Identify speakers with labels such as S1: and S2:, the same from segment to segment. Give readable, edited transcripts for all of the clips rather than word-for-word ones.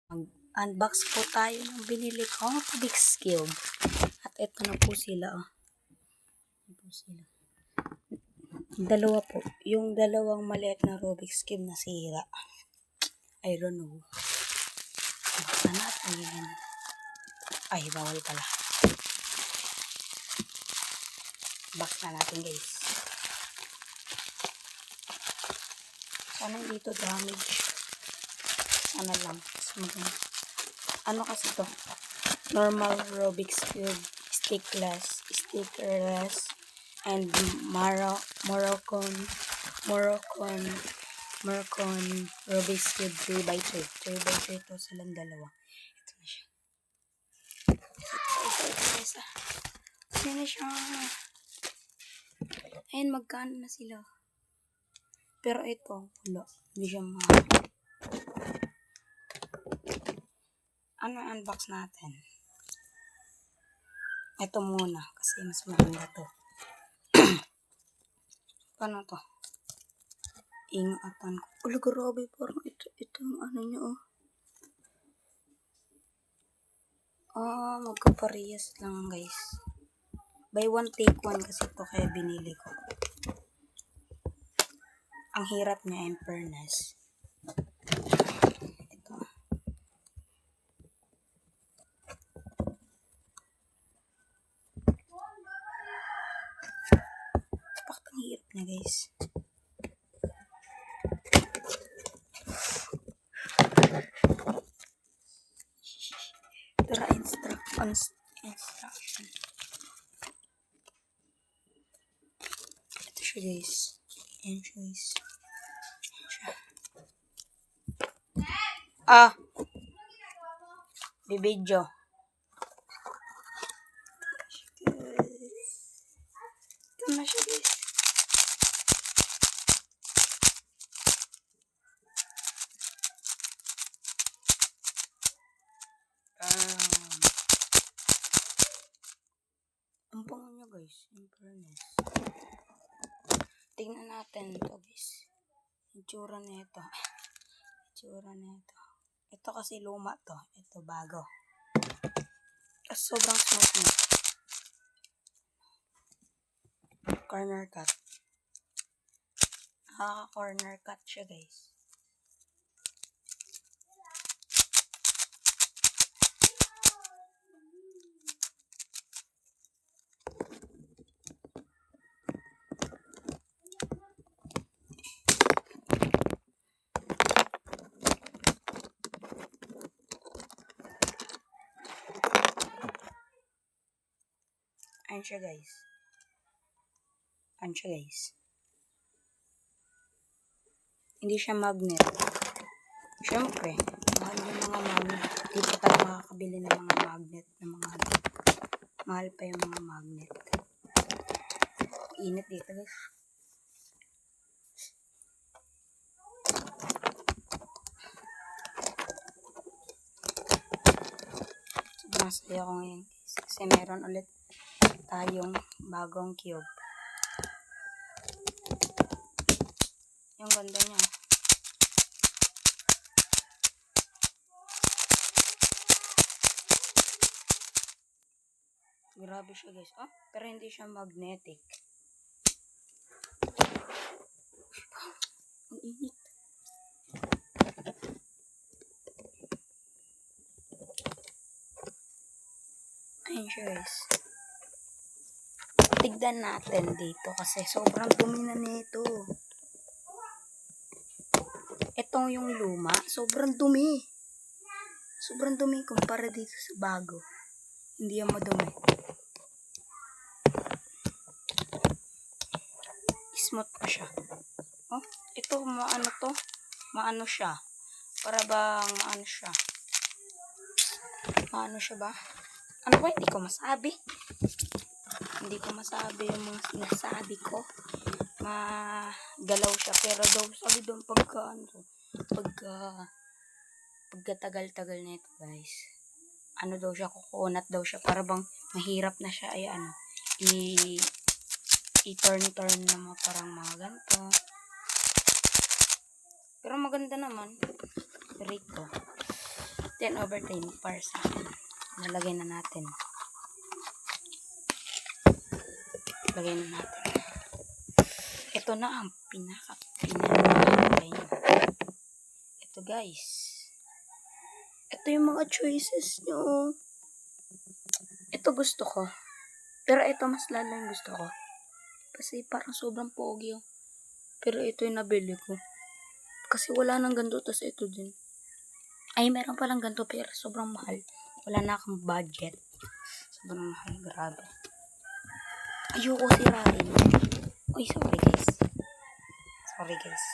S1: Mag-unbox po tayo ng binili kong Rubik's Cube. At ito na po sila. Dalawa po. Yung dalawang maliit na Rubik's Cube na sira. I don't know. Buksan natin. Ay, bawal pala. Box na natin, guys. Sana dito damage. Sana lang. Ano kasi to? Normal Rubik's Cube, stickless, and Moroccan Rubik's Cube 3x3. 3x3 to silang dalawa. Ito na siya. Isa. Ito na siya. Ayun, magkano na sila. Pero ito, wala. Hindi siya mahal. Ano unbox natin? Ito muna kasi mas maganda to. Paano to? Ingatan ko. Oh, grabe, parang ito yung ano nyo, oh. Magkaparehas lang, guys. Buy one take one kasi ito kaya binili ko. Ang hirap niya, in fairness. Ito. Bakit ang hirap niya, guys? Tara, instruction. Ito siya, guys. Ayan siya, guys. Bibidyo. Ito na siya, guys. Ang pango niya, guys. In fairness. Tingnan natin ito, guys. Itsura na ito. Ito kasi luma to. Ito bago. Sobrang smooth niya. Corner cut. Corner cut siya, guys. Ayan siya, guys. Hindi siya magnet. Siyempre, mahal yung mga magnet. Hindi pa tayo makakabili ng mga magnet. Mahal pa yung mga magnet. Init dito, guys. Masaya ko ngayon, guys. Kasi meron ulit tayong bagong cube. Yung ganda niya. Grabe siya, guys. Pero hindi siya magnetic. Ang init. Ayun siya, guys. Tignan natin dito kasi sobrang dumi na nito. Ito yung luma. Sobrang dumi. Sobrang dumi kumpara dito sa bago. Hindi yan madumi. Smooth pa siya. Ito maano to? Maano siya? Para bang maano siya? Maano siya ba? Ano ba? Hindi ko masabi. Hindi ko masabi yung mga sinasabi ko. Magalaw siya. Pero daw sabi doon pagkatagal-tagal na ito, guys. Ano daw siya, kukunat daw siya. Para bang mahirap na siya ay i-turn na mga parang mga ganito. Pero maganda naman. Rate ko. 10/10 para sa akin. Nalagay na natin. Lagay na natin. Ito na ang pinaka-pinaka-hintay nyo. Ito guys. Ito yung mga choices nyo. Ito gusto ko. Pero ito mas lalo yung gusto ko. Kasi parang sobrang pogi oh. Pero ito yung nabili ko. Kasi wala nang ganito. Tapos ito din. Ay, meron palang ganito. Pero sobrang mahal. Wala na akong budget. Sobrang mahal. Grabe. Ayoko sirain. Uy, sorry guys. Sorry guys.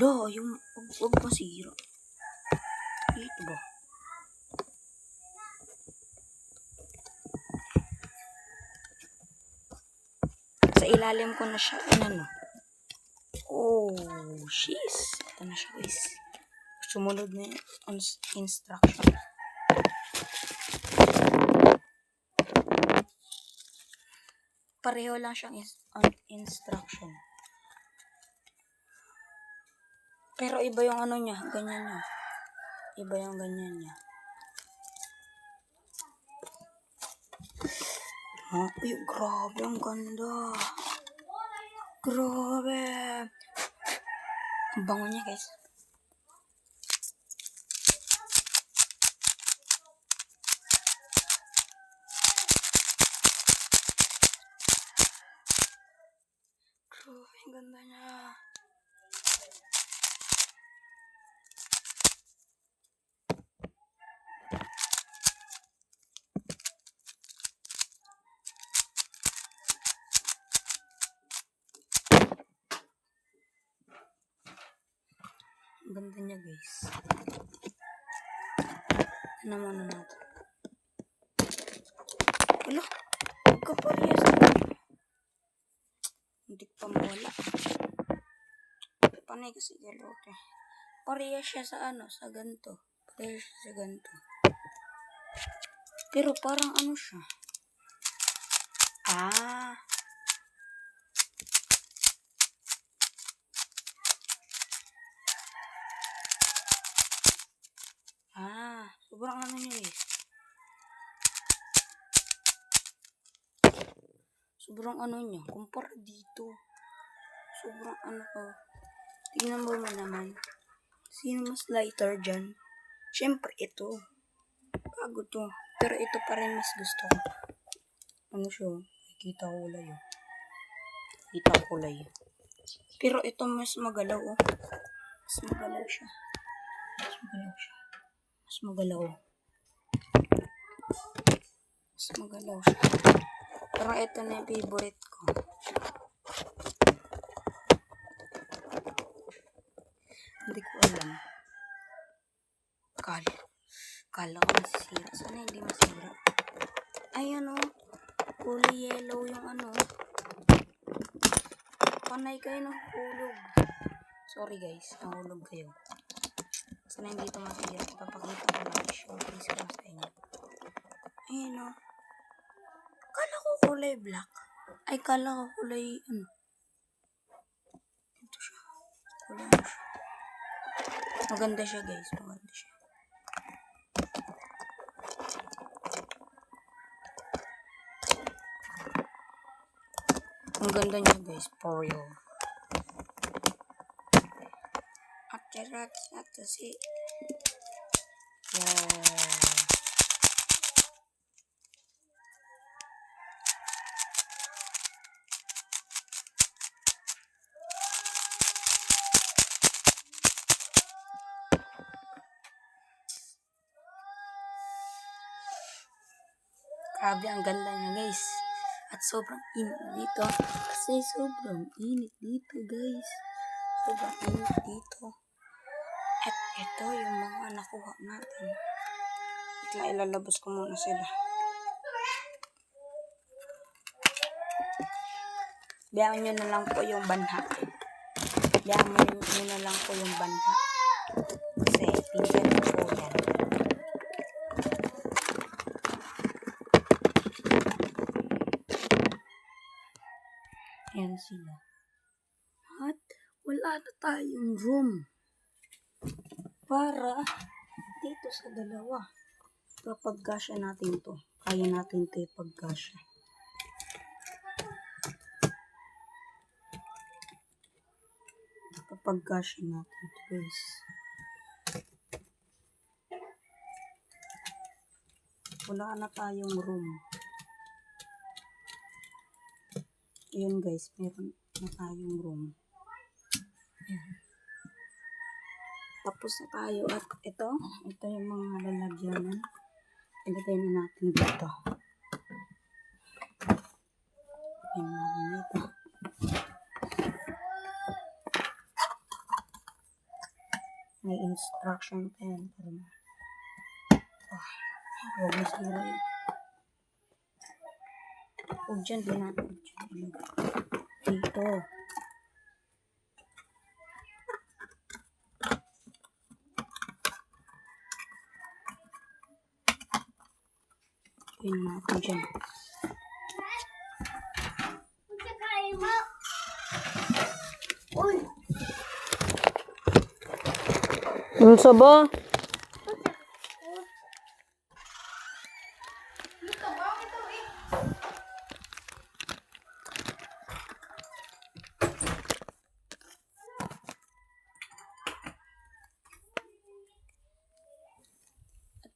S1: Lo, yung wag masira. Ito ba? Sa ilalim ko na siya. Ano? Oh, sheesh. Ito na siya guys. Sumunod na yung instruction. Pareho lang siyang instruction. Pero iba yung ano niya, ganyan niya. Iba yung ganyan niya. Oh, uy, grabe, ang ganda. Grabe. Ang bango niya, guys. Grabe, ang ganda niya. Ang ganda niya guys. Ano naman natin? Wala. Magkaparehas na. Hindi pa mawala. Panay kasi galote. Parehas siya sa ano, sa ganito. Parehas siya sa ganito. Pero parang ano siya. Sobrang ano niya guys. Sobrang ano niya. Kumpara dito. Sobrang ano ko. Tingnan mo naman. Sino mas lighter dyan? Siyempre ito. Bago to. Pero ito pa rin mas gusto ko. Ano siya? Kita ko kulay. Kita ko kulay. Pero ito mas magalaw oh. Mas magalaw siya. Mas magalaw siya. Mas magalaw. Mas magalaw siya. Parang ito na yung favorite ko. Hindi ko alam. Kala ko masisira. Sana hindi masira. Ay ano. Kulay yellow yung ano. Panay kayo ng hulog. Sorry guys. Nahulog kayo. Sana hindi ito masira. Ipapakita ko lang. Showcase ko sa inyo. Ayan o. Kala ko kulay black. Ay, kala ko kulay ano. Ito siya. Kulay ano siya. Maganda siya guys. Maganda siya. Ang ganda niya guys. For real. At charot na to si. Yeah. Grabe, ang ganda niya guys. At sobrang init dito. Kasi sobrang init dito guys. Sobrang init dito. At ito yung mga nakuha natin. Ilalabas ko muna sila. Biyahan nyo na lang po yung banha. Biyahan nyo na lang po yung banha. Kasi pinsan ko po yan. Ayan sila. At wala na tayong room para dito sa dalawa. Kapag kasya natin to, kaya natin ito ipagkasya. Kapag kasya natin ito, guys. Wala na tayong room. Ayun guys, meron na tayong room. Ayan. Tapos na tayo at ito yung mga lalagyanan. Ilagay na natin dito. Ayan natin dito. May instruction pa yan para huwag masira yun. Huwag dyan din natin. Dito. Yun natin dyan.
S2: Unsa ba?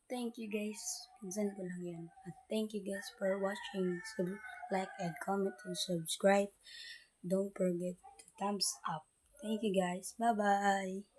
S1: Thank you guys. Pinsan ko lang yan. At thank you guys for watching. Like and comment and subscribe. Don't forget to thumbs up. Thank you guys. Bye-bye.